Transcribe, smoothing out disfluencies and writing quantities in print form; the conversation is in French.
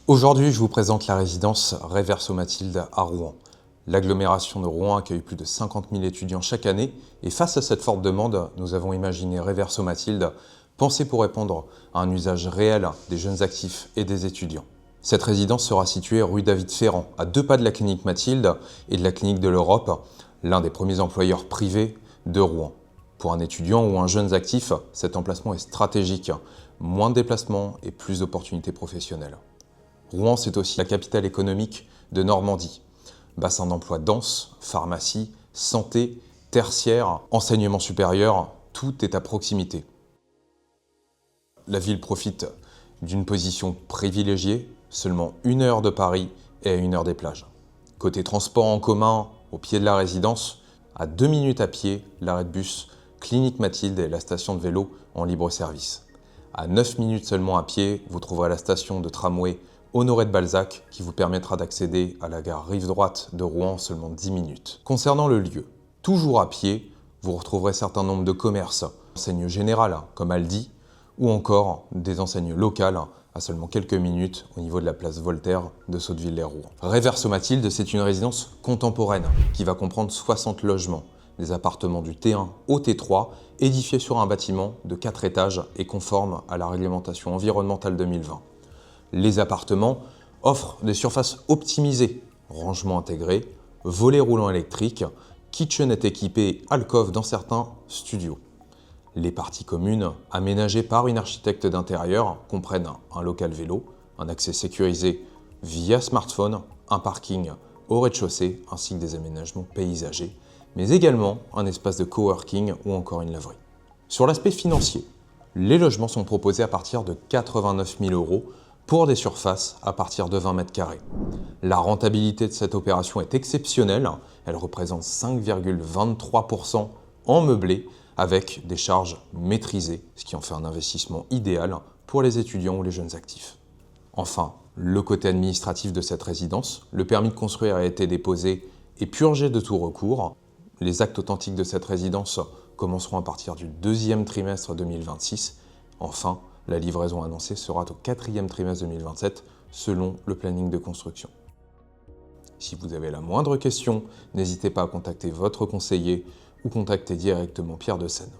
Aujourd'hui, je vous présente la résidence Reverso-Mathilde à Rouen. L'agglomération de Rouen accueille plus de 50 000 étudiants chaque année et face à cette forte demande, nous avons imaginé Reverso-Mathilde, pensée pour répondre à un usage réel des jeunes actifs et des étudiants. Cette résidence sera située rue David Ferrand, à 2 pas de la clinique Mathilde et de la clinique de l'Europe, l'un des premiers employeurs privés de Rouen. Pour un étudiant ou un jeune actif, cet emplacement est stratégique, moins de déplacements et plus d'opportunités professionnelles. Rouen, c'est aussi la capitale économique de Normandie. Bassin d'emploi dense, pharmacie, santé, tertiaire, enseignement supérieur, tout est à proximité. La ville profite d'une position privilégiée, seulement 1 heure de Paris et à 1 heure des plages. Côté transport en commun, au pied de la résidence, à 2 minutes à pied, l'arrêt de bus, clinique Mathilde et la station de vélo en libre service. À 9 minutes seulement à pied, vous trouverez la station de tramway Honoré de Balzac qui vous permettra d'accéder à la gare rive droite de Rouen en seulement 10 minutes. Concernant le lieu, toujours à pied, vous retrouverez certain nombre de commerces, enseignes générales comme Aldi ou encore des enseignes locales à seulement quelques minutes au niveau de la place Voltaire de Sotteville-lès-Rouen. Reverso-Mathilde, c'est une résidence contemporaine qui va comprendre 60 logements, des appartements du T1 au T3 édifiés sur un bâtiment de 4 étages et conformes à la réglementation environnementale 2020. Les appartements offrent des surfaces optimisées, rangement intégré, volets roulants électriques, kitchenette équipée, alcôve dans certains studios. Les parties communes, aménagées par une architecte d'intérieur, comprennent un local vélo, un accès sécurisé via smartphone, un parking au rez-de-chaussée ainsi que des aménagements paysagers, mais également un espace de coworking ou encore une laverie. Sur l'aspect financier, les logements sont proposés à partir de 89 000 € pour des surfaces à partir de 20 mètres carrés. La rentabilité de cette opération est exceptionnelle, elle représente 5,23% en meublé avec des charges maîtrisées, ce qui en fait un investissement idéal pour les étudiants ou les jeunes actifs. Enfin, le côté administratif de cette résidence, le permis de construire a été déposé et purgé de tout recours. Les actes authentiques de cette résidence commenceront à partir du 2e trimestre 2026. Enfin, la livraison annoncée sera au 4e trimestre 2027 selon le planning de construction. Si vous avez la moindre question, n'hésitez pas à contacter votre conseiller ou contacter directement Pierre de Seine.